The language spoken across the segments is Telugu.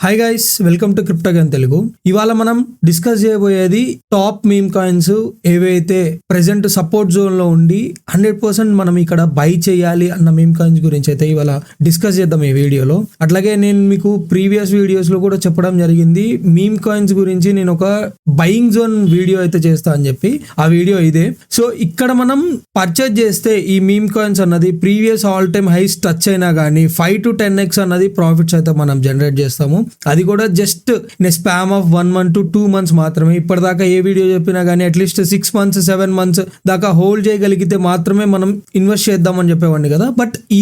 Hi guys, welcome to Cryptogun Telugu. ఇవాళ మనం డిస్కస్ చేయబోయేది టాప్ మీమ్ కాయిన్స్ ఏవైతే ప్రెసెంట్ సపోర్ట్ జోన్ లో ఉండి 100% మనం ఇక్కడ బై చేయాలి అన్న మీమ్ కాయిన్స్ గురించి అయితే ఇవాళ డిస్కస్ చేద్దాం ఈ వీడియోలో. అట్లాగే నేను మీకు ప్రీవియస్ వీడియోస్ లో కూడా చెప్పడం జరిగింది మీమ్ కాయిన్స్ గురించి. నేను ఒక బయింగ్ జోన్ వీడియో అయితే చేస్తా అని చెప్పి, ఆ వీడియో ఇదే. సో ఇక్కడ మనం పర్చేజ్ చేస్తే ఈ మీమ్ కాయిన్స్ అన్నది previous all time highs touch అయినా కానీ 5 to 10x అన్నది ప్రాఫిట్స్ అయితే మనం జనరేట్ చేస్తాము. అది కూడా just spam of 1 month to 2 months మాత్రమే. ఇప్పటిదాకా ఏ వీడియో చెప్పినా కానీ అట్లీస్ట్ 6 months 7 months దాకా హోల్డ్ చేయగలిగితే మాత్రమే మనం ఇన్వెస్ట్ చేద్దామని చెప్పేవాడిని కదా. బట్ ఈ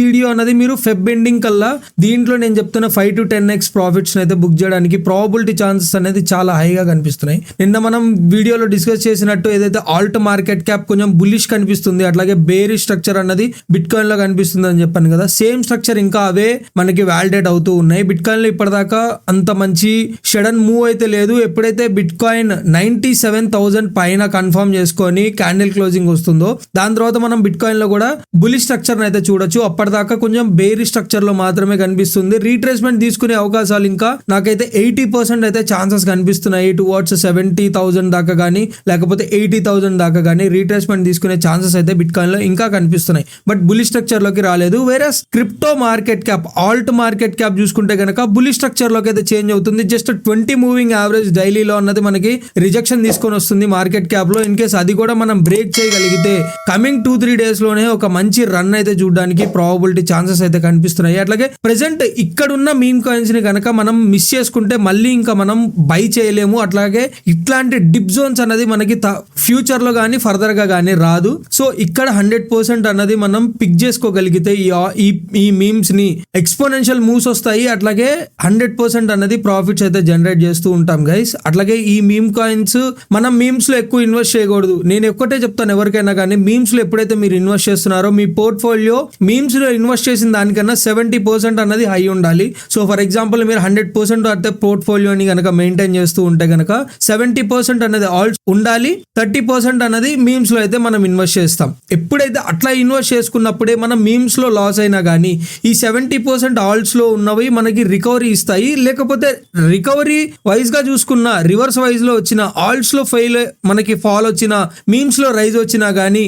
వీడియో అన్నది మీరు ఫెబ్ ఎండింగ్ కల్లా దీంట్లో నేను చెప్తున్న 5 to 10x ప్రాఫిట్స్ అయితే బుక్ చేయడానికి ప్రాబిలిటీ ఛాన్సెస్ అనేది చాలా హైగా కనిపిస్తున్నాయి. నిన్న మనం వీడియోలో డిస్కస్ చేసినట్టు ఏదైతే ఆల్ట్ మార్కెట్ క్యాప్ కొంచెం బుల్లిష్ కనిపిస్తుంది, అట్లాగే బేరిష్ స్ట్రక్చర్ అన్నది బిట్ కాయిన్ లో కనిపిస్తుంది అని చెప్పాను కదా. సేమ్ స్ట్రక్చర్ ఇంకా అవే మనకి వ్యాలిడేట్ అవుతూ ఉన్నాయి. బిట్ కాయిన్ లో ఇప్పటిదాకా అంత మంచి షడన్ మూవ్ అయితే లేదు. ఎప్పుడైతే బిట్ కాయిన్ 97,000 పైన కన్ఫర్మ్ చేసుకొని క్యాండిల్ క్లోజింగ్ వస్తుందో దాని తర్వాత మనం బిట్ కాయిన్ లో కూడా బులిష్ స్ట్రక్చర్ అయితే చూడొచ్చు. అప్పటిదాకా కొంచెం బేరి స్ట్రక్చర్ లో మాత్రమే కనిపిస్తుంది. రీట్రేస్మెంట్ తీసుకునే అవకాశాలు ఇంకా నాకైతే 80% అయితే ఛాన్సెస్ కనిపిస్తున్నాయి. టువర్డ్స్ 70,000 దాకా కానీ లేకపోతే 80,000 దాకా కానీ రీట్రేస్మెంట్ తీసుకునే ఛాన్సెస్ అయితే బిట్ కాయిన్ లో ఇంకా కనిపిస్తున్నాయి. బట్ బులిష్ స్ట్రక్చర్ లోకి రాలేదు. వేరే crypto market cap, Alt market cap చూసుకుంటే కనుక బులిష్ స్ట్రక్చర్ లోకి అయితే చేంజ్ అవుతుంది. జస్ట్ 20 మూవింగ్ యావరేజ్ డైలీలో అన్నది మనకి రిజెక్షన్ తీసుకొని వస్తుంది మార్కెట్ క్యాప్ లో. ఇన్ కేస్ అది కూడా మనం బ్రేక్ చేయగలిగితే కమింగ్ 2-3 days లోనే ఒక మంచి రన్ అయితే చూడడానికి ప్రాబిలిటీ ఛాన్సెస్ అయితే కనిపిస్తున్నాయి. అట్లాగే ప్రెసెంట్ ఇక్కడున్న మీమ్ కాయిన్స్ ని కనుక మనం మిస్ చేసుకుంటే మళ్ళీ ఇంకా మనం బై చేయలేము. అట్లాగే ఇట్లాంటి డిప్ జోన్స్ అన్నది మనకి ఫ్యూచర్ లో కానీ ఫర్దర్ గా కానీ రాదు. సో ఇక్కడ 100% అన్నది మనం పిక్ చేసుకోగలిగితే ఈ మీమ్స్ ని ఎక్స్పోనెన్షియల్ మూవ్స్ వస్తాయి. అట్లాగే 100% అన్నది ప్రాఫిట్స్ అయితే జనరేట్ చేస్తూ ఉంటాం గైస్. అట్లాగే ఈ మీమ్ కాయిన్స్ మనం మీమ్స్ లో ఎక్కువ ఇన్వెస్ట్ చేయకూడదు. నేను ఒక్కటే చెప్తాను ఎవరికైనా కానీ, మీమ్స్ లో ఎప్పుడైతే మీరు ఇన్వెస్ట్ చేస్తున్నారో మీ పోర్ట్ఫోలియో మీమ్స్ లో ఇన్వెస్ట్ చేసిన దానికన్నా 70% అన్నది హై ఉండాలి. సో ఫర్ ఎగ్జాంపుల్ మీరు 100% అయితే పోర్ట్ఫోలియోని కనుక మెయింటైన్ చేస్తూ ఉంటే కనుక 70% అనేది ఆల్ట్స్ ఉండాలి, 30% అనేది మీమ్స్ లో అయితే మనం ఇన్వెస్ట్ చేస్తాం. ఎప్పుడైతే అట్లా ఇన్వెస్ట్ చేసుకున్నప్పుడే మనం మీమ్స్ లో లాస్ అయినా కానీ ఈ 70% ఆల్ట్స్ లో ఉన్నవి మనకి రికవరీ ఇస్తాయి. లేకపోతే రికవరీ వైజ్ గా చూసుకున్న రివర్స్ వైజ్ లో వచ్చిన ఆల్ట్స్ లో మనకి ఫాల్ వచ్చిన మీమ్స్ లో రైజ్ వచ్చినా గానీ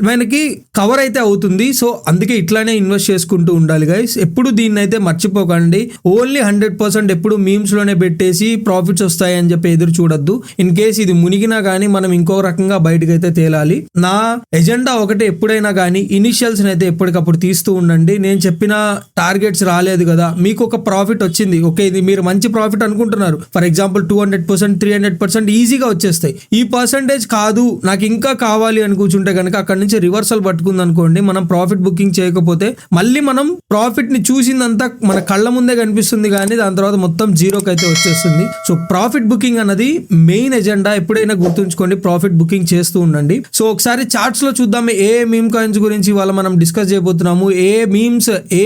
మనకి కవర్ అయితే అవుతుంది. సో అందుకే ఇట్లానే ఇన్వెస్ట్ చేసుకుంటూ ఉండాలి గైస్. ఎప్పుడు దీన్ని అయితే మర్చిపోకండి. ఓన్లీ 100% ఎప్పుడు మీమ్స్ లోనే పెట్టేసి ప్రాఫిట్స్ వస్తాయి అని చెప్పి ఎదురు చూడొద్దు. ఇన్ కేస్ ఇది మునిగినా గానీ మనం ఇంకో రకంగా బయటకు అయితే తేలాలి. నా ఎజెండా ఒకటే, ఎప్పుడైనా కానీ ఇనిషియల్స్ అయితే ఎప్పటికప్పుడు తీస్తూ ఉండండి. నేను చెప్పిన టార్గెట్స్ రాలేదు కదా, మీకు ఒక ప్రాఫిట్ వచ్చింది, ఓకే ఇది మీరు మంచి ప్రాఫిట్ అనుకుంటున్నారు. ఫర్ ఎగ్జాంపుల్ 200% 300% ఈజీగా వచ్చేస్తాయి. ఈ పర్సంటేజ్ కాదు నాకు ఇంకా కావాలి అని కూర్చుంటే కనుక అక్కడ నుంచి రివర్సల్ పట్టుకుంది అనుకోండి, మనం ప్రాఫిట్ బుకింగ్ చేయకపోతే మళ్ళీ మనం ప్రాఫిట్ ని చూసిందంతా మన కళ్ళ ముందే కనిపిస్తుంది కానీ దాని తర్వాత మొత్తం జీరోకి అయితే వచ్చేస్తుంది. సో ప్రాఫిట్ బుకింగ్ అన్నది మెయిన్ ఎజెండా. ఎప్పుడైనా గుర్తుంచుకోండి, ప్రాఫిట్ బుకింగ్ చేస్తూ ఉండండి. సో ఒకసారి చార్ట్స్ లో చూద్దాం ఏ మీమ్ కాయిన్స్ గురించి ఇవాళ మనం డిస్కస్ చేయబోతున్నాము. ఏ మీమ్స్ ఏ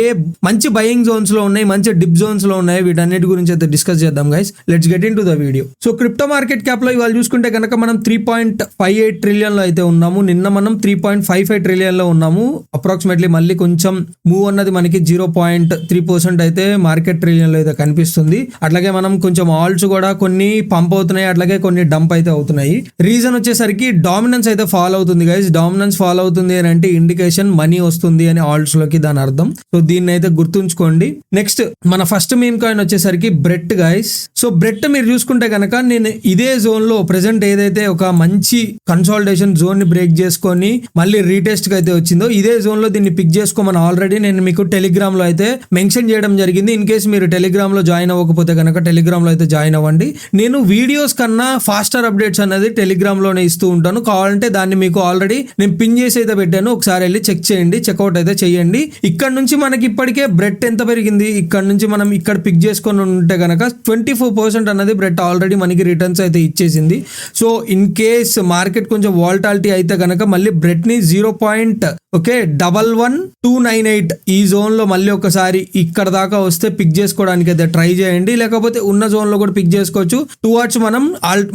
మంచి బయింగ్ జోన్స్ లో ఉన్నాయి, మంచి డిప్ జోన్స్ లో ఉన్నాయి, వీటన్నిటి గురించి అయితే డిస్కస్ చేద్దాం guys. Let's get in to the video. So crypto market cap లో ఇవాళ చూసుకుంటే కనుక మనం 3.58 ట్రిలియన్ లో అయితే ఉన్నాము. నిన్న మనం 3.55 ట్రిలియన్ లో ఉన్నాము. అప్రాక్సిమేట్లీ మళ్ళీ కొంచెం మూవ్ అన్నది మనకి 0.3% అయితే మార్కెట్ ట్రిలియన్ లో అయితే కనిపిస్తుంది. అట్లాగే మనం కొంచెం ఆల్ట్స్ కూడా కొన్ని పంప్ అవుతున్నాయి, అట్లాగే కొన్ని డంప్ అయితే అవుతున్నాయి. రీజన్ వచ్చేసరికి డామినెన్స్ అయితే ఫాలో అవుతుంది గైస్. డామినెన్స్ ఫాలో అవుతుంది అని అంటే ఇండికేషన్ మనీ వస్తుంది అని ఆల్ట్స్ లోకి దాని అర్థం. సో దీన్ని అయితే గుర్తుంచుకోండి. నెక్స్ట్ మన ఫస్ట్ మీమ్ కాయిన్ వచ్చేసరికి బ్రెట్ గైస్. సో బ్రెట్ మీరు చూసుకుంటే కనుక నేను ఇదే జోన్ లో ప్రెసెంట్ ఏదైతే ఒక మంచి కన్సాలిడేషన్ జోన్ ని బ్రేక్ చేసుకొని మళ్ళీ రీటెస్ట్ కి అయితే వచ్చిందో ఇదే జోన్ లో దీన్ని పిక్ చేసుకోమని ఆల్రెడీ నేను మీకు టెలిగ్రామ్ లో అయితే మెన్షన్ చేయడం జరిగింది. ఇన్ కేసు మీరు టెలిగ్రామ్ లో జాయిన్ అవ్వకపోతే కనుక టెలిగ్రామ్ లో అయితే జాయిన్ అవ్వండి. నేను వీడియోస్ కన్నా ఫాస్టర్ అప్డేట్స్ అనేది టెలిగ్రామ్ లోనే ఇస్తూ ఉంటాను. కావాలంటే దాన్ని మీకు ఆల్రెడీ నేను పిన్ చేసి అయితే పెట్టాను, ఒకసారి వెళ్ళి చెక్ చేయండి, చెక్అవుట్ అయితే చేయండి. ఇక్కడ నుంచి మనకి ఇప్పటికే బ్రెట్ ఎంత పెరిగింది, ఇక్కడ నుంచి మనం ఇక్కడ పిక్ చేసుకొని ఉంటే కనుక 24% అన్నది బ్రెట్ ఆల్రెడీ మనకి రిటర్న్స్ అయితే ఇచ్చేసింది. సో ఇన్ కేస్ మార్కెట్ కొంచెం వాల్టాలిటీ అయితే కనుక మళ్ళీ బ్రెట్ ని 0.11298 ఈ జోన్ లో మళ్ళీ ఒకసారి ఇక్కడ దాకా వస్తే పిక్ చేసుకోవడానికి అయితే ట్రై చేయండి. లేకపోతే ఉన్న జోన్ లో కూడా పిక్ చేసుకోవచ్చు. టువర్డ్స్ మనం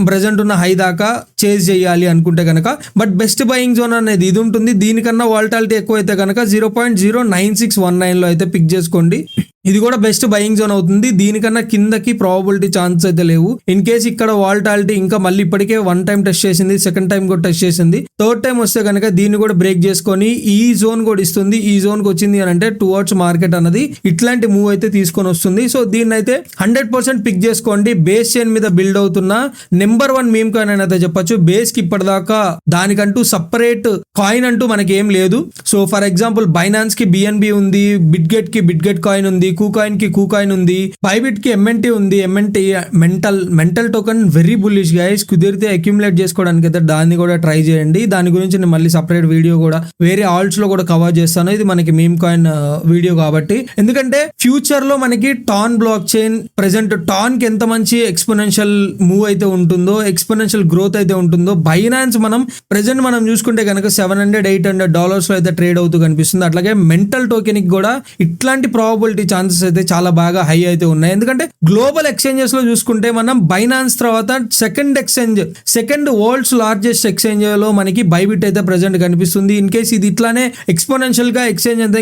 ప్రెసెంట్ ఉన్న హై దాకా చేజ్ చేయాలి అనుకుంటే కనుక. బట్ బెస్ట్ బయింగ్ జోన్ అనేది ఇది ఉంటుంది. దీనికన్నా వాల్టాలిటీ ఎక్కువ అయితే కనుక 0.09619 లో అయితే పిక్ చేసుకోండి. ఇది కూడా బెస్ట్ బయింగ్ జోన్ అవుతుంది. దీనికన్నా కిందకి ప్రాబబిలిటీ ఛాన్స్ అయితే లేవు. ఇన్ కేస్ ఇక్కడ వాల్టాలిటీ ఇంకా మళ్ళీ ఇప్పటికే 1 టైం టెస్ట్ చేసింది, సెకండ్ టైం కూడా టెస్ట్ చేసింది, థర్డ్ టైం వస్తే కనుక దీన్ని కూడా బ్రేక్ చేసుకొని ఈ జోన్ కూడా ఇస్తుంది. ఈ జోన్ కి వచ్చింది అని అంటే టువర్డ్స్ మార్కెట్ అన్నది ఇట్లాంటి మూవ్ అయితే తీసుకొని వస్తుంది. సో దీన్ని అయితే 100% పిక్ చేసుకోండి. బేస్ చైన్ మీద బిల్డ్ అవుతున్న నెంబర్ 1 మీమ్ కాయిన్ అని అయితే చెప్పొచ్చు. బేస్ కి ఇప్పటిదాకా దానికంటూ సపరేట్ కాయిన్ అంటూ మనకి ఏం లేదు. సో ఫర్ ఎగ్జాంపుల్ బైనాన్స్ కి బిఎన్బి ఉంది, బిట్గెట్ కి బిట్గెట్ కాయిన్ ఉంది, కూకాయిన్ కి కూకాయిన్ ఉంది, బైబిట్ కి ఎంఎన్టీ ఉంది. MNT mental token very bullish guys. కుదిరితే అక్యుములేట్ చేసుకోవడానికి అయితే దాన్ని కూడా ట్రై చేయండి. దాని గురించి నేను మళ్ళీ సపరేట్ వీడియో కూడా వేరే ఆల్ట్స్ లో కూడా కవర్ చేస్తాను. ఇది మనకి మీమ్ కాయిన్ వీడియో కాబట్టి, ఎందుకంటే ఫ్యూచర్ లో మనకి tan block chain present tan కి ఎంత మంచి ఎక్స్పోనెన్షియల్ మూవ్ అయితే ఉంటుందో, ఎక్స్పోనెన్షియల్ గ్రోత్ అయితే ఉంటుందో, బైనాన్స్ మనం ప్రెసెంట్ మనం చూసుకుంటే కనుక $700-800 లో అయితే ట్రేడ్ అవుతూ కనిపిస్తుంది. అట్లాగే మెంటల్ టోకెన్ కి కూడా ఇట్లాంటి ప్రాబబిలిటీ ఛాన్సెస్ అయితే చాలా బాగా హై అయితే ఉన్నాయి. ఎందుకంటే గ్లోబల్ ఎక్స్చేంజెస్ లో చూసుకుంటే మనం బైనాన్స్ తర్వాత సెకండ్ వరల్డ్స్ లార్జెస్ట్ ఎక్స్చేంజ్ లో మనకి బైబిట్ అయితే ప్రెసెంట్ కనిపిస్తుంది. ఇన్ కేస్ ఇది ఇట్లానే ఎక్స్పోనెన్షియల్ గా ఎక్స్చేంజ్ అయితే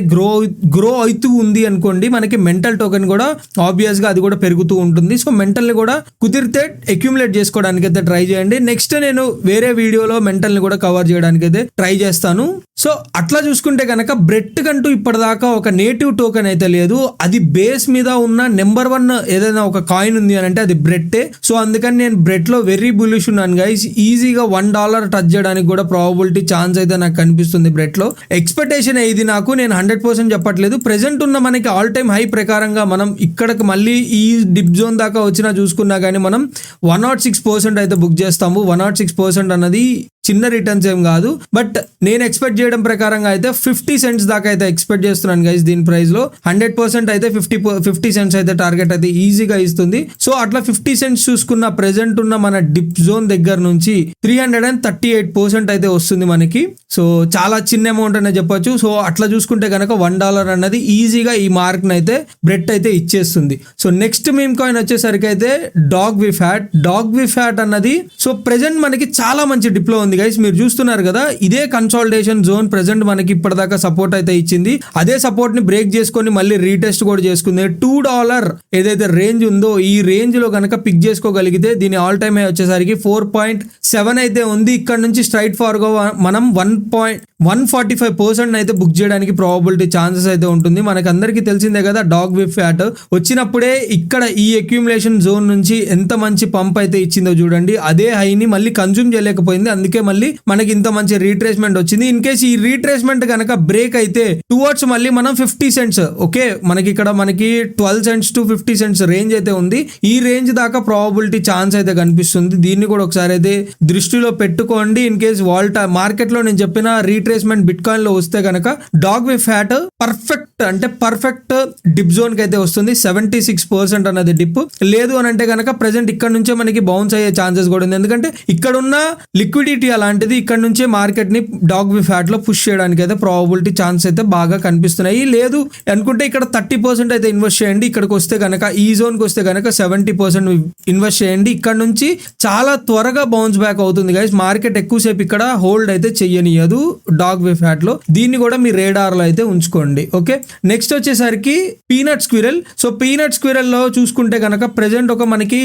గ్రో అవుతూ ఉంది అనుకోండి, మనకి మెంటల్ టోకెన్ కూడా ఆబ్వియస్ గా అది కూడా పెరుగుతూ ఉంటుంది. సో మెంటల్ ని కూడా కుదిరితే అక్యుములేట్ చేసుకోవడానికి అయితే ట్రై చేయండి. నెక్స్ట్ నేను వేరే వీడియోలో మెంటల్ ని కూడా కవర్ చేయడానికి అయితే ట్రై చేస్తాను. సో అట్లా చూసుకుంటే కనుక బ్రెట్ కంటూ ఇప్పటిదాకా ఒక నేటివ్ టోకెన్ అయితే లేదు. అది బేస్ మీద ఉన్న నెంబర్ 1 ఏదైనా ఒక కాయిన్ ఉంది అని అంటే అది బ్రెట్టే. సో అందుకని నేను బ్రెట్ లో వెరీ బులిష్ ఉన్నాను గైస్. ఈజీగా $1 టచ్ చేయడానికి కూడా ప్రాబబిలిటీ ఛాన్స్ అయితే నాకు కనిపిస్తుంది బ్రెట్ లో. ఎక్స్పెక్టేషన్ ఇది నాకు, నేను 100% చెప్పట్లేదు. ప్రెసెంట్ ఉన్న మనకి ఆల్ టైమ్ హై ప్రకారంగా మనం ఇక్కడికి మళ్ళీ ఈ డిప్ జోన్ దాకా వచ్చినా చూసుకున్నా కానీ మనం 106% అయితే బుక్ చేస్తాము. 106% అన్నది చిన్న రిటర్న్స్ ఏం కాదు. బట్ నేను ఎక్స్పెక్ట్ చేయడం ప్రకారంగా అయితే 50 సెంట్స్ దాకా అయితే ఎక్స్పెక్ట్ చేస్తున్నాను గైస్. దీని ప్రైస్ లో 100% అయితే 50 సెంట్స్ అయితే టార్గెట్ అయితే ఈజీగా ఇస్తుంది. సో అట్లా 50 సెంట్స్ చూసుకున్న ప్రెసెంట్ ఉన్న మన డిప్ జోన్ దగ్గర నుంచి 338% అయితే వస్తుంది మనకి. సో చాలా చిన్న అమౌంట్ అనే చెప్పొచ్చు. సో అట్లా చూసుకుంటే కనుక $1 అన్నది ఈజీగా ఈ మార్క్ అయితే బ్రెట్ అయితే ఇచ్చేస్తుంది. సో నెక్స్ట్ మీమ్ కాయిన్ వచ్చేసరికి అయితే డాగ్ వి ఫ్యాట్ అన్నది సో ప్రెసెంట్ మనకి చాలా మంచి డిప్ లో ఉంది గైస్. మీరు చూస్తున్నారు కదా, ఇదే కన్సాలిడేషన్ జోన్ ప్రెసెంట్ మనకి ఇప్పటిదాకా సపోర్ట్ అయితే ఇచ్చింది. అదే సపోర్ట్ ని బ్రేక్ చేసుకొని మళ్ళీ రీటెస్ట్ కూడా చేసుకుంది. $2 ఏదైతే రేంజ్ ఉందో ఈ రేంజ్ లో కనుక పిక్ చేసుకోగలిగితే దీని ఆల్ టైమ్ హై వచ్చేసరికి 4.7 అయితే ఉంది. ఇక్కడ నుంచి స్ట్రైట్ ఫార్ గా మనం 145% అయితే బుక్ చేయడానికి ప్రాబబిలిటీ ఛాన్సెస్ అయితే ఉంటుంది. మనకి అందరికీ తెలిసిందే కదా, డాగ్ వి ఫ్యాట్ వచ్చినప్పుడే ఇక్కడ ఈ అక్యుములేషన్ జోన్ నుంచి ఎంత మంచి పంప్ అయితే ఇచ్చిందో చూడండి. అదే హైని మళ్ళీ కన్జ్యూమ్ చేయలేకపోయింది. అందుకే మళ్ళీ మనకి ఇంత మంచి రీట్రేస్మెంట్ వచ్చింది. ఇన్ కేస్ ఈ రీట్రేస్మెంట్ కనుక బ్రేక్ అయితే టువర్డ్స్ మళ్ళీ మనం 50 సెంట్స్ ఓకే, మనకి ఇక్కడ మనకి 12 సెంట్స్ టు 50 సెంట్స్ రేంజ్ అయితే ఉంది. ఈ రేంజ్ దాకా ప్రాబబిలిటీ ఛాన్స్ అయితే కనిపిస్తుంది. దీన్ని కూడా ఒకసారి అయితే దృష్టిలో పెట్టుకోండి. ఇన్ కేస్ మార్కెట్ లో నేను చెప్పిన రీట్రేస్మెంట్ బిట్ కాయిన్ లో వస్తే కనుక డాగ్ వి ఫ్యాట్ పర్ఫెక్ట్ డిప్ జోన్ కి అయితే వస్తుంది. 76% అన్నది డిప్ లేదు అని అంటే కనుక ప్రెసెంట్ ఇక్కడ నుంచే మనకి బౌన్స్ అయ్యే ఛాన్సెస్ కూడా ఉంది. ఎందుకంటే ఇక్కడ ఉన్న లిక్విడిటీ అలాంటిది, ఇక్కడ నుంచే మార్కెట్ ని డాగ్ వి ఫ్యాట్ లో పుష్ చేయడానికి అయితే ప్రాబబిలిటీ ఛాన్స్ అయితే బాగా కనిపిస్తున్నాయి. లేదు అనుకుంటే ఇక్కడ 30% అయితే ఇన్వెస్ట్ చేయండి. ఇక్కడికి వస్తే కనుక ఈ జోన్ కి వస్తే కనుక 70% ఇన్వెస్ట్ చేయండి. ఇక్కడ నుంచి చాలా త్వరగా బౌన్స్ బ్యాక్ అవుతుంది గైస్. మార్కెట్ ఎక్కువసేపు ఇక్కడ హోల్డ్ అయితే చెయ్యనియదు డాగ్ వి ఫ్యాట్ లో. దీన్ని కూడా మీ రేడార్ లో అయితే ఉంచుకోండి. ఓకే, నెక్స్ట్ వచ్చేసరికి peanut squirrel. So peanut squirrel లో చూసుకుంటే కనుక ప్రెసెంట్ ఒక మనకి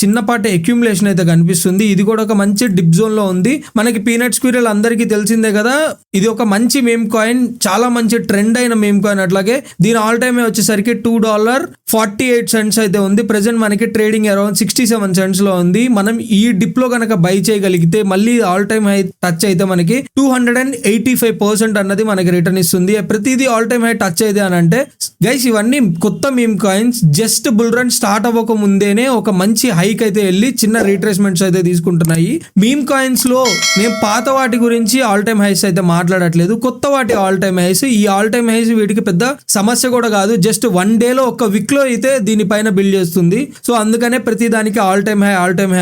చిన్నపాటి అక్యుములేషన్ అయితే కనిపిస్తుంది. ఇది కూడా ఒక మంచి డిప్ జోన్ లో ఉంది. మనకి పీనట్ స్క్విరల్ అందరికీ తెలిసిందే కదా, ఇది ఒక మంచి మేమ్ కాయిన్, చాలా మంచి ట్రెండ్ అయిన మేమ్ కాయిన్. అట్లాగే దీని ఆల్ టైమ్ వచ్చేసరికి $2.48 అయితే ఉంది. ప్రెసెంట్ మనకి ట్రేడింగ్ అరౌండ్ 67 సెంట్స్ లో ఉంది. మనం ఈ డిప్ లో కనుక బై చేయగలిగితే మళ్ళీ ఆల్ టైమ్ హై టచ్ అయితే మనకి 285% అన్నది మనకి రిటర్న్ ఇస్తుంది. ప్రతిదీ ఆల్ టైమ్ హై టచ్ అయితే అని అంటే గైస్ ఇవన్నీ కొత్త meme coins. Just bull run start అవ్వక ముందేనే ఒక మంచి హైక్ అయితే వెళ్ళి చిన్న రీట్రేస్మెంట్స్ అయితే తీసుకుంటున్నాయి. మీమ్ కాయిన్స్ లో నేను పాత వాటి గురించి ఆల్ టైమ్ హైస్ అయితే మాట్లాడట్లేదు, కొత్త వాటి ఆల్ టైమ్ హైస్. ఈ ఆల్ టైమ్ హైస్ వీటికి పెద్ద సమస్య కూడా కాదు. జస్ట్ 1 డేలో ఒక వీక్ లో అయితే దీనిపైన బిల్డ్ చేస్తుంది. సో అందుకనే ప్రతి దానికి ఆల్ టైమ్ హై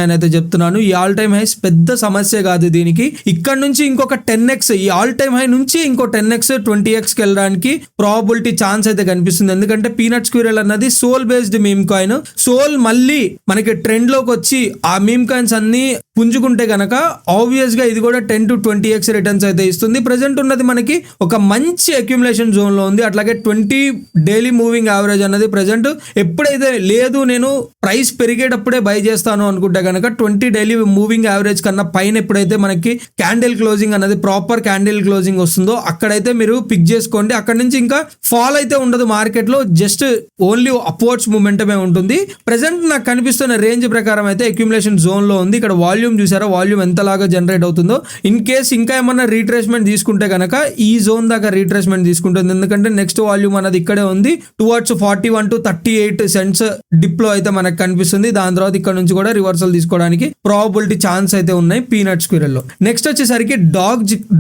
అని అయితే చెప్తున్నాను. ఈ ఆల్ టైమ్ హైస్ పెద్ద సమస్య కాదు దీనికి. ఇక్కడ నుంచి ఇంకొక 10x ఈ ఆల్ టైమ్ హై నుంచి ఇంకో 10x 20x కి వెళ్ళడానికి ప్రాబిలిటీ ఛాన్స్ అయితే కనిపిస్తుంది. ఎందుకంటే పీనట్ స్క్విరల్ అన్నది sol based meme coin. Sol మళ్ళీ మనకి ట్రెండ్ లోకి వచ్చి ఆ మీమ్ కాయిన్స్ అన్ని పుంజుకుంటే గనక ఆబ్వియస్ గా ఇది కూడా 10 to 20x రిటర్న్స్ అయితే ఇస్తుంది. ప్రెసెంట్ ఉన్నది మనకి ఒక మంచి అక్యుములేషన్ జోన్ లో ఉంది. అట్లాగే 20 డైలీ మూవింగ్ యావరేజ్ అన్నది ప్రెసెంట్ ఎప్పుడైతే లేదు నేను ప్రైస్ పెరిగేటప్పుడే బై చేస్తాను అనుకుంటే కనుక 20 డైలీ మూవింగ్ యావరేజ్ కన్నా పైన ఎప్పుడైతే మనకి క్యాండిల్ క్లోజింగ్ అన్నది ప్రాపర్ క్యాండిల్ క్లోజింగ్ వస్తుందో అక్కడైతే మీరు పిక్ చేసుకోండి. అక్కడ నుంచి ఇంకా ఫాల్ అయితే ఉండదు మార్కెట్ లో, జస్ట్ ఓన్లీ అప్వర్డ్స్ మూమెంటమే ఉంటుంది. ప్రెసెంట్ నాకు కనిపిస్తున్న రేంజ్ ప్రకారం అయితే అక్యుములేషన్ జోన్ లో ఉంది. ఇక్కడ వాల్యూమ్ చూసారా, వాల్యూమ్ ఎంతలాగా జనరేట్ అవుతుందో. ఇన్ కేస్ ఇంకా ఏమన్నా రీట్రేస్మెంట్ తీసుకుంటే కనుక ఈ జోన్ దాకా రీట్రేస్మెంట్ తీసుకుంటుంది. ఎందుకంటే నెక్స్ట్ వాల్యూమ్ అన్నది ఇక్కడే ఉంది. టువర్డ్స్ 41 to 38 సెంట్స్ డిప్ లో అయితే మనకు కనిపిస్తుంది. దాని తర్వాత ఇక్కడ నుంచి కూడా రివర్సల్ తీసుకోవడానికి ప్రాబిలిటీ ఛాన్స్ అయితే ఉన్నాయి పీనట్ స్క్విరల్ లో. నెక్స్ట్ వచ్చేసరికి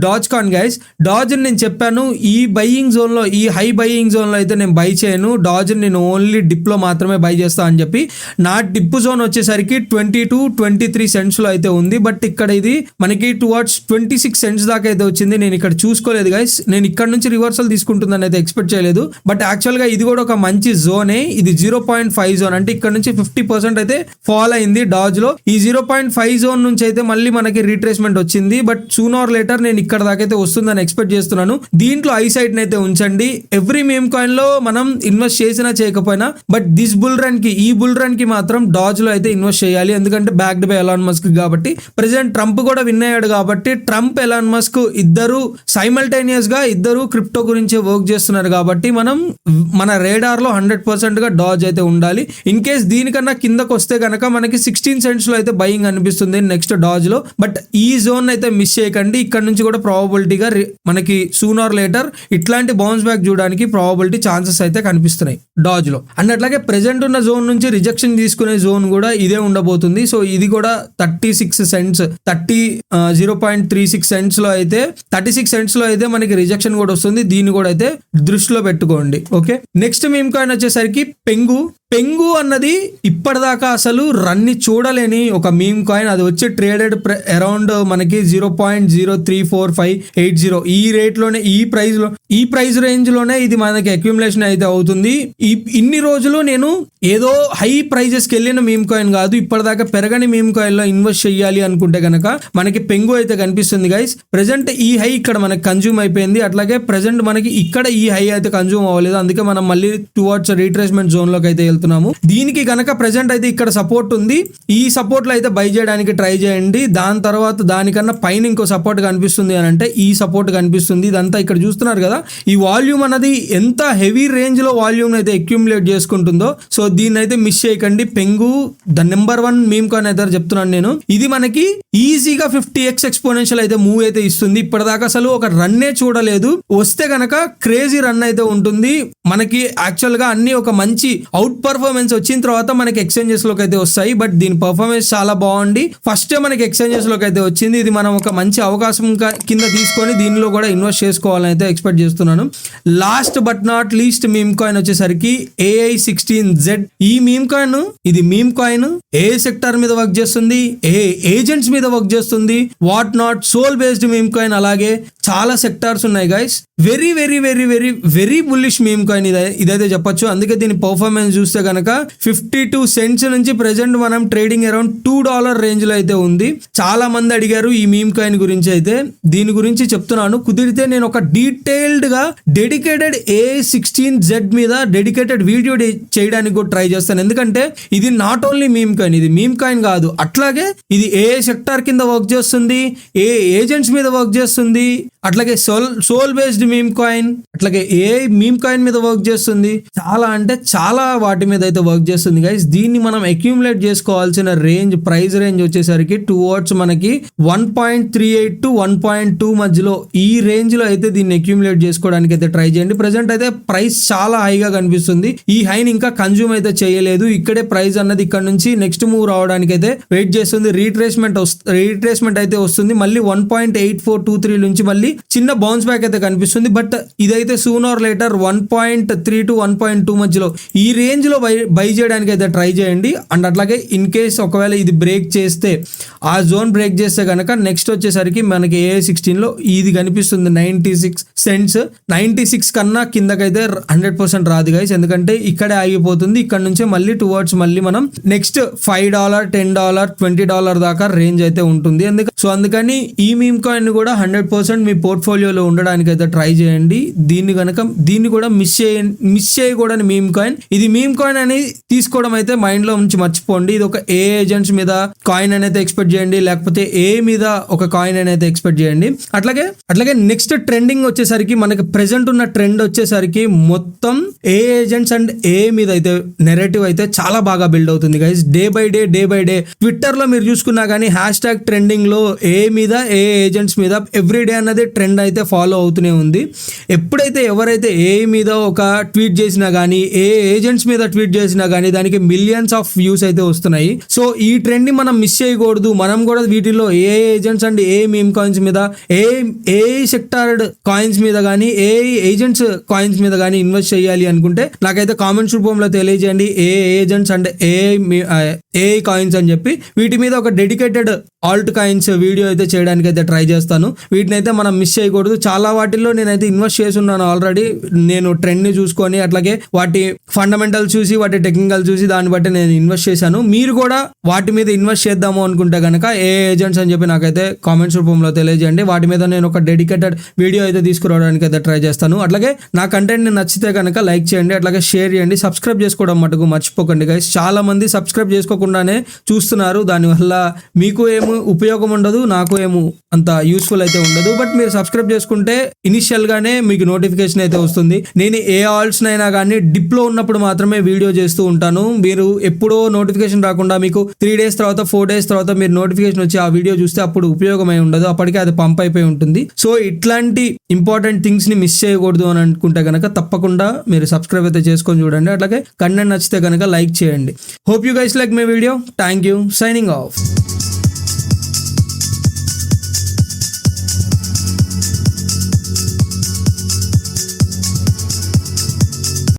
డాజ్ కాయిన్ గైస్. డాజ్ నేను చెప్పాను ఈ బయింగ్ జోన్ లో, ఈ హై బయింగ్ జోన్ లో అయితే నేను బై చేయను. డాజ్ నేను ఓన్లీ డిప్ లో మాత్రమే బై చేస్తా అని చెప్పి. నా డిప్ జోన్ వచ్చేసరికి 20 to 23 సెంట్స్ లో అయితే ఉంది. బట్ ఇక్కడ ఇది మనకి టువర్డ్స్ 26 సెంట్స్ దాకా అయితే వచ్చింది. నేను ఇక్కడ చూసుకోలేదు గైస్, నేను ఇక్కడ నుంచి రివర్సల్ తీసుకుంటుందని అయితే ఎక్స్పెక్ట్ చేయలేదు. బట్ యాక్చువల్ గా ఇది కూడా ఒక మంచి జోనే. ఇది 0.5 జోన్, అంటే ఇక్కడ నుంచి 50% అయితే ఫాల్ అయింది డాజ్ లో. ఈ 0.5 జోన్ నుంచి అయితే మళ్ళీ మనకి రీట్రేస్మెంట్ వచ్చింది. బట్ సూన్ ఆర్ లేటర్ నేను ఇక్కడ దాకా అయితే వస్తుందని ఎక్స్పెక్ట్ చేస్తున్నాను. దీంట్లో ఐసైట్ అయితే ఉంచండి. ఎవ్రీ మీమ్ కాయిన్ లో మనం ఇన్వెస్ట్ చేసినా చేయకపోయినా బట్ దిస్ బుల్ రన్ కి, ఈ బుల్ రన్ కి మాత్రం డాజ్ లో అయితే ఇన్వెస్ట్ చేయాలి. ఎందుకంటే బ్యాక్డ్ బై ఎలాన్ మస్క్ కాబట్టి. ప్రెసిడెంట్ ట్రంప్ కూడా విన్ అయ్యాడు కాబట్టి ట్రంప్ ఎలాన్ మస్క్ ఇద్దరు సైమల్టేనియస్ గా ఇద్దరు క్రిప్టో గురించి వర్క్ చేస్తున్నారు కాబట్టి మనం మన రేడార్ లో 100% గా డాజ్ అయితే ఉండాలి. ఇన్ కేస్ దీనికన్నా కిందకు వస్తే కనుక మనకి 16 సెంట్స్ లో అయితే బయింగ్ అనిపిస్తుంది నెక్స్ట్ డాజ్ లో. బట్ ఈ జోన్ అయితే మిస్ చేయకండి. ఇక్కడ నుంచి కూడా ప్రాబబిలిటీగా మనకి సూన్ ఆర్ లేటర్ ఇట్లాంటి బౌన్స్ బ్యాక్ చూడడానికి ప్రాబబిలిటీ ఛాన్సెస్ అయితే కనిపిస్తున్నాయి డాజ్ లో. అండ్ అట్లాగే ప్రెసెంట్ ఉన్న జోన్ నుంచి రిజెక్షన్ తీసుకునే జోన్ కూడా ఇదే ఉండబోతుంది. సో ఇది కూడా 36 సెంట్స్ 0.36 సెంట్స్ లో అయితే 36 సెంట్స్ లో అయితే మనకి రిజెక్షన్ కూడా వస్తుంది. దీన్ని కూడా అయితే దృష్టిలో పెట్టుకోండి. ఓకే, నెక్స్ట్ మీమ్ కాయిన్ వచ్చేసరికి పెంగు అన్నది ఇప్పటిదాకా అసలు రన్ని చూడలేని ఒక మీమ్ కాయిన్. అది వచ్చి ట్రేడెడ్ అరౌండ్ మనకి 0.03458 ఈ రేట్ లోనే, ఈ ప్రైస్ రేంజ్ లోనే ఇది మనకి అక్యుములేషన్ అయితే అవుతుంది. ఇన్ని రోజులు నేను ఏదో హై ప్రైజెస్ కి వెళ్ళిన మీమ్ కాయిన్ కాదు, ఇప్పటిదాకా పెరగని మీమ్ కాయిన్ లో ఇన్వెస్ట్ చేయాలి అనుకుంటే కనుక మనకి పెంగు అయితే కనిపిస్తుంది గైస్. ప్రెసెంట్ ఈ హై ఇక్కడ మనకి కన్జ్యూమ్ అయిపోయింది. అట్లాగే ప్రెసెంట్ మనకి ఇక్కడ ఈ హై అయితే కన్జ్యూమ్ అవ్వలేదు. అందుకే మనం మళ్ళీ టువర్డ్స్ రీట్రేస్మెంట్ జోన్ లోకి అయితే వెళ్తున్నాము. దీనికి కనుక ప్రెసెంట్ అయితే ఇక్కడ సపోర్ట్ ఉంది. ఈ సపోర్ట్ లో అయితే బై చేయడానికి ట్రై చేయండి. దాని తర్వాత దానికన్నా పైన ఇంకో సపోర్ట్ కనిపిస్తుంది అని అంటే ఈ సపోర్ట్ కనిపిస్తుంది. ఇదంతా ఇక్కడ చూస్తున్నారు కదా, ఈ వాల్యూమ్ అన్నది ఎంత హెవీ రేంజ్ లో వాల్యూమ్ అయితే అక్యుములేట్ చేసుకుంటుందో. సో దీన్ని అయితే మిస్ చేయకండి. పెంగు ద నెంబర్ 1 మీమ్ కాయిన్ అయితే చెప్తున్నాను నేను. ఇది మనకి ఈజీగా 50x ఎక్స్పోనెన్షియల్ అయితే మూవ్ అయితే ఇస్తుంది. ఇప్పటిదాకా అసలు ఒక రన్నే చూడలేదు. వస్తే గనక క్రేజీ రన్ అయితే ఉంటుంది. మనకి యాక్చువల్ గా అన్ని ఒక మంచి అవుట్ పర్ఫార్మెన్స్ వచ్చిన తర్వాత మనకి ఎక్స్చేంజెస్ లోకి అయితే వస్తాయి. బట్ దీని పర్ఫార్మెన్స్ చాలా బాగుంది. ఫస్ట్ మనకి ఎక్స్చేంజెస్ లోకి అయితే వచ్చింది. ఇది మనం ఒక మంచి అవకాశం కింద తీసుకొని దీనిలో కూడా ఇన్వెస్ట్ చేసుకోవాలని అయితే ఎక్స్పెక్ట్ చేస్తున్నాను. Last but not least meme coin వచ్చేసరికి AI16Z. ఈ మీమ్ కాయిన్, ఇది మీమ్ కాయిన్ ఏ సెక్టార్ మీద వర్క్ చేస్తుంది, ఏజెంట్స్ మీద వర్క్ చేస్తుంది, what not sol based meme coin. అలాగే చాలా సెక్టార్స్ ఉన్నాయి guys. Very very very very very bullish meme coin ఇదైతే చెప్పొచ్చు. అందుకే దీని పర్ఫార్మెన్స్ చూస్తే కనుక 52 సెంట్స్ నుంచి ప్రెసెంట్ మనం ట్రేడింగ్ అరౌండ్ $2 రేంజ్ లో అయితే ఉంది. చాలా మంది అడిగారు ఈ మీమ్ కాయిన్ గురించి. అయితే దీని గురించి చెప్తున్నాను. కుదిరితే నేను ఒక డీటెయిల్డ్ గా డెడికేటెడ్ AI16Z మీద డెడికేటెడ్ వీడియో చేయడానికి కూడా ట్రై చేస్తాను. ఎందుకంటే ఇది నాట్ ఓన్లీ మీమ్ కాయిన్, ఇది మీమ్ కాయిన్ కాదు, అట్లాగే ఇది ఏ సెక్టార్ కింద వర్క్ చేస్తుంది, ఏ ఏజెంట్స్ మీద వర్క్ చేస్తుంది, అట్లాగే సోల్ బేస్డ్ మీమ్ కాయిన్, అట్లాగే ఏ మీమ్ కాయిన్ మీద వర్క్ చేస్తుంది. చాలా అంటే చాలా వాటి మీద అయితే వర్క్ చేస్తుంది గైస్. దీన్ని మనం అక్యూములేట్ చేసుకోవాల్సిన రేంజ్, ప్రైస్ రేంజ్ వచ్చేసరికి టువర్డ్స్ మనకి 1.38 to 1.2 మధ్యలో ఈ రేంజ్ లో అయితే దీన్ని అక్యూములేట్ చేసుకోవడానికి అయితే ట్రై చేయండి. ప్రెసెంట్ అయితే ప్రైస్ చాలా హైగా కనిపిస్తుంది. ఈ హైని ఇంకా కన్జ్యూమ్ అయితే చేయలేదు. ఇక్కడే ప్రైస్ అన్నది ఇక్కడ నుంచి నెక్స్ట్ మూవ్ రావడానికి అయితే వెయిట్ చేస్తుంది. రీట్రేస్మెంట్ అయితే వస్తుంది. మళ్ళీ 1.8423 నుంచి మళ్ళీ చిన్న బౌన్స్ బ్యాక్ అయితే కనిపిస్తుంది. బట్ ఇదైతే సూన్ ఆర్ లేటర్ 1.3 to 1.2 మధ్యలో ఈ రేంజ్ లో బై చేయడానికి అయితే ట్రై చేయండి. అండ్ అట్లాగే ఇన్ కేస్ ఒకవేళ ఇది బ్రేక్ చేస్తే, ఆ జోన్ బ్రేక్ చేస్తే కనుక నెక్స్ట్ వచ్చేసరికి మనకి AA16 లో ఇది కనిపిస్తుంది 96 cents. 96 కన్నా కిందకైతే 100% రాదు గైస్, ఎందుకంటే ఇక్కడే ఆగిపోతుంది. ఇక్కడ నుంచే మళ్ళీ టువర్డ్స్ మళ్ళీ మనం నెక్స్ట్ $5, $10, $20 దాకా రేంజ్ అయితే ఉంటుంది. సో అందుకని ఈ మీమ్ కాయిన్ కూడా 100% మీ పోర్ట్ఫోలియోలో ఉండడానికి అయితే ట్రై చేయండి. దీన్ని కూడా మిస్ చేయకూడని మీమ్ కాయిన్. ఇది మీమ్ కాయిన్ అని తీసుకోవడం అయితే మైండ్ లో నుంచి మర్చిపోండి. ఇది ఒక ఏ ఏజెంట్స్ మీద కాయిన్ అనేది ఎక్స్పెక్ట్ చేయండి, లేకపోతే ఏ మీద ఒక కాయిన్ అనేది ఎక్స్పెక్ట్ చేయండి. అట్లాగే నెక్స్ట్ ట్రెండింగ్ వచ్చేసరికి మనకి ప్రెసెంట్ ఉన్న ట్రెండ్ వచ్చేసరికి మొత్తం ఏ ఏజెంట్స్ అండ్ ఏ మీద అయితే నెరేటివ్ అయితే చాలా బాగా బిల్డ్ అవుతుంది guys. Day by day Twitter లో మీరు చూసుకున్నా కానీ హ్యాష్-ట్యాగ్ ట్రెండింగ్ లో ఏ మీద ఏ ఏజెంట్స్ మీద ఎవ్రీడే అన్నది ట్రెండ్ అయితే ఫాలో అవుతూనే ఉంది. ఎప్పుడైతే ఎవరైతే ఏ మీద ఒక ట్వీట్ చేసినా కానీ, ఏ ఏజెంట్స్ మీద ట్వీట్ చేసినా కానీ దానికి మిలియన్స్ ఆఫ్ వ్యూస్ అయితే వస్తున్నాయి. సో ఈ ట్రెండ్ ని మనం మిస్ చేయకూడదు. మనం కూడా వీటిలో ఏ agents and a meme coins మీద, ఏ సెక్టార్డ్ కాయిన్స్ మీద కానీ, ఏ ఏజెంట్స్ కాయిన్స్ మీద కానీ ఇన్వెస్ట్ చేయాలి అనుకుంటే నాకైతే కామెంట్స్ రూపంలో తెలియజేయండి. ఏ ఏజెంట్స్ అండ్ ఏ కాయిన్స్ అని చెప్పి వీటి మీద ఒక డెడికేటెడ్ ఆల్ట్ కాయిన్స్ వీడియో అయితే చేయడానికి అయితే ట్రై చేస్తాను. వీటిని అయితే మనం మిస్ చేయకూడదు. చాలా వాటిల్లో నేనైతే ఇన్వెస్ట్ చేస్తున్నాను ఆల్రెడీ. నేను ట్రెండ్ ని చూసుకొని, అట్లాగే వాటి ఫండమెంటల్స్ చూసి, వాటి టెక్నికల్ చూసి దాన్ని బట్టి నేను ఇన్వెస్ట్ చేశాను. మీరు కూడా వాటి మీద ఇన్వెస్ట్ చేద్దాము అనుకుంటే కనుక ఏ ఏజెంట్స్ అని చెప్పి నాకైతే కామెంట్స్ రూపంలో తెలియజేయండి. వాటి మీద నేను ఒక డెడికేటెడ్ వీడియో అయితే తీసుకురావడానికి అయితే ట్రై చేస్తాను. అట్లాగే నా కంటెంట్ నచ్చితే కనుక లైక్ చేయండి, అట్లాగే షేర్ చేయండి, సబ్స్క్రైబ్ చేసుకోవడం మటుకు మర్చిపోకండి గైస్. చాలా మంది సబ్స్క్రైబ్ చేసుకోకుండానే చూస్తున్నారు. దానివల్ల మీకు ఏమో ఉపయోగం ఉండదు, నాకు ఏమో అంత యూస్ఫుల్ అయితే ఉండదు. బట్ మీరు సబ్స్క్రైబ్ చేసుకుంటే ఇనిషియల్ గానే మీకు నోటిఫికేషన్ అయితే వస్తుంది. నేను ఏ ఆల్స్ అయినా కానీ డిప్లో ఉన్నప్పుడు మాత్రమే వీడియో చేస్తూ ఉంటాను. మీరు ఎప్పుడో నోటిఫికేషన్ రాకుండా మీకు 3 days తర్వాత 4 days తర్వాత మీరు నోటిఫికేషన్ వచ్చి ఆ వీడియో చూస్తే అప్పుడు ఉపయోగమై ఉండదు, అప్పటికే అది పంప్ అయిపోయి ఉంటుంది. సో ఇట్లాంటి ఇంపార్టెంట్ థింగ్స్ ని మిస్ చేయకూడదు అని అనుకుంటే కనుక తప్పకుండా మీరు సబ్స్క్రైబ్ అయితే చేసుకొని చూడండి. అట్లాగే కంటెంట్ నచ్చితే కనుక లైక్ చేయండి. Hope you guys like my video. Thank you. Signing off.